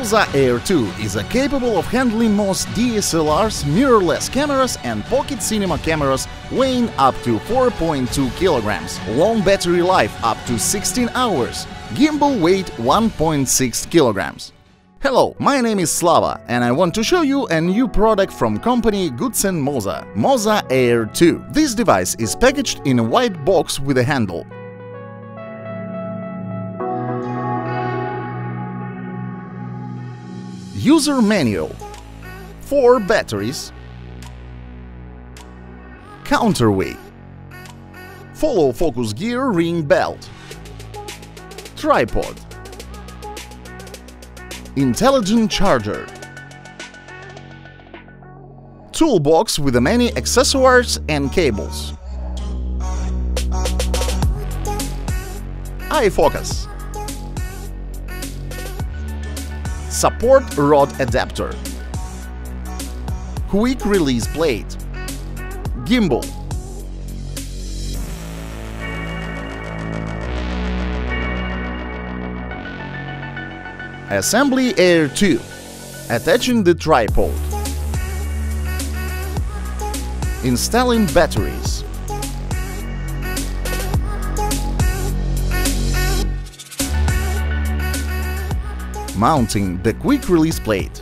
MOZA AIR 2 is capable of handling most DSLRs, mirrorless cameras and pocket cinema cameras weighing up to 4.2 kilograms, long battery life up to 16 hours, gimbal weight 1.6 kilograms. Hello, my name is Slava and I want to show you a new product from company Goodsen MOZA AIR 2. This device is packaged in a white box with a handle. User manual, 4 batteries, counterweight, follow focus gear ring belt, tripod, intelligent charger, toolbox with many accessories and cables, iFocus, support rod adapter, quick release plate, gimbal, assembly Air 2, attaching the tripod, installing batteries, mounting the quick release plate,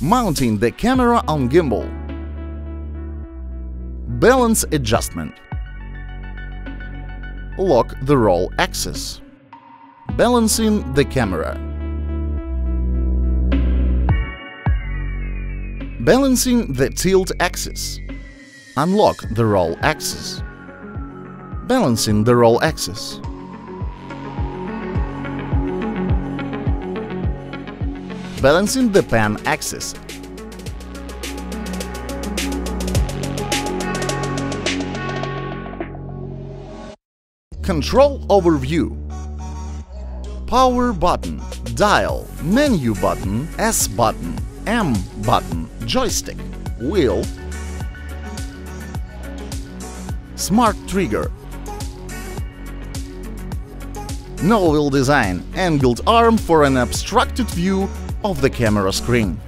mounting the camera on gimbal, balance adjustment, lock the roll axis, balancing the camera, balancing the tilt axis, unlock the roll axis, balancing the roll axis, balancing the pan axis, control overview, power button, dial, menu button, S button, M button, joystick, wheel, smart trigger, no-wheel design, angled arm for an obstructed view of the camera screen.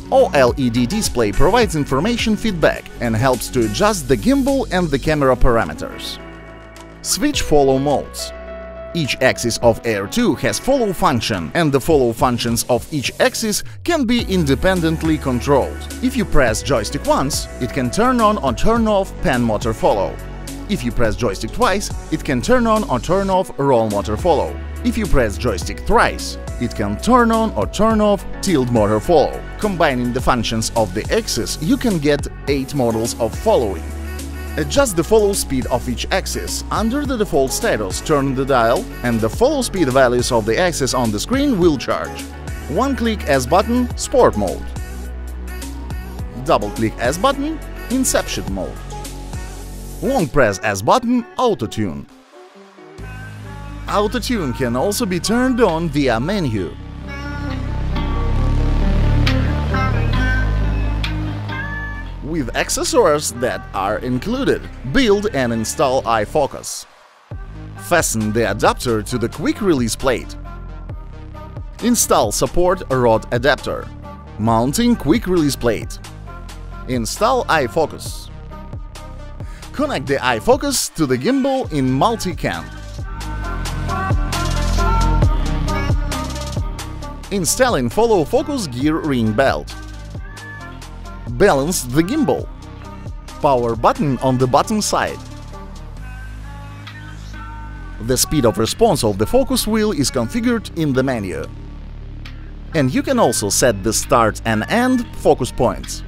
OLED display provides information feedback and helps to adjust the gimbal and the camera parameters. Switch follow modes. Each axis of Air 2 has follow function, and the follow functions of each axis can be independently controlled. If you press joystick once, it can turn on or turn off pan motor follow. If you press joystick twice, it can turn on or turn off roll motor follow. If you press joystick thrice, it can turn on or turn off tilt motor follow. Combining the functions of the axis, you can get 8 models of following. Adjust the follow speed of each axis. Under the default status, turn the dial, and the follow speed values of the axis on the screen will charge. One-click S button, Sport mode. Double-click S button, Inception mode. Long press S button, Auto Tune. Auto Tune can also be turned on via menu. With accessories that are included, build and install iFocus. Fasten the adapter to the quick release plate. Install support rod adapter. Mounting quick release plate. Install iFocus. Connect the iFocus to the gimbal in multicam. Installing follow focus gear ring belt. Balance the gimbal. Power button on the bottom side. The speed of response of the focus wheel is configured in the menu. And you can also set the start and end focus points.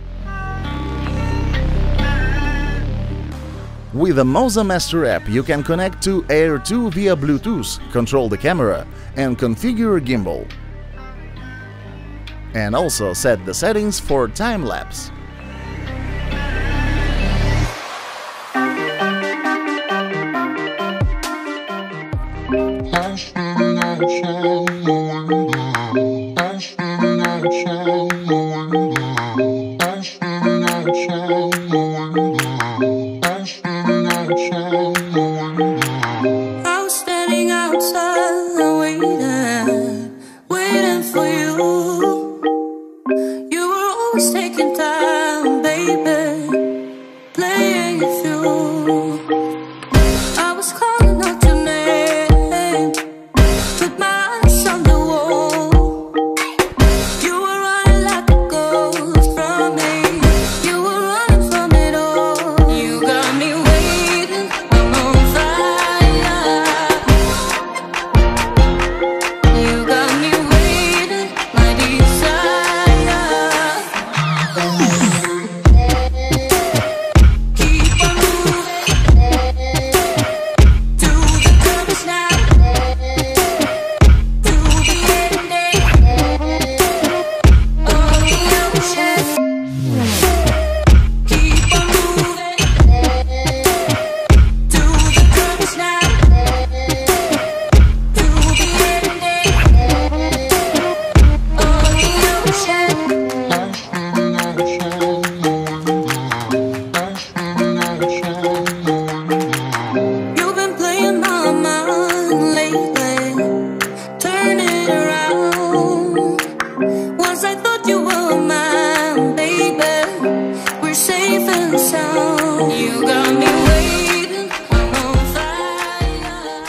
With the Moza Master app, you can connect to Air 2 via Bluetooth, control the camera, and configure gimbal. And also set the settings for time-lapse. I was standing outside waiting.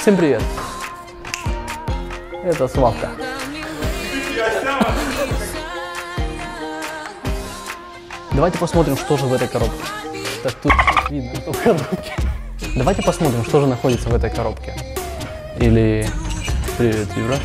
Всем привет! Это Славка. Давайте посмотрим, что же в этой коробке. Так тут видно, что в коробке. Давайте посмотрим, что же находится в этой коробке. Или... Привет, Юра.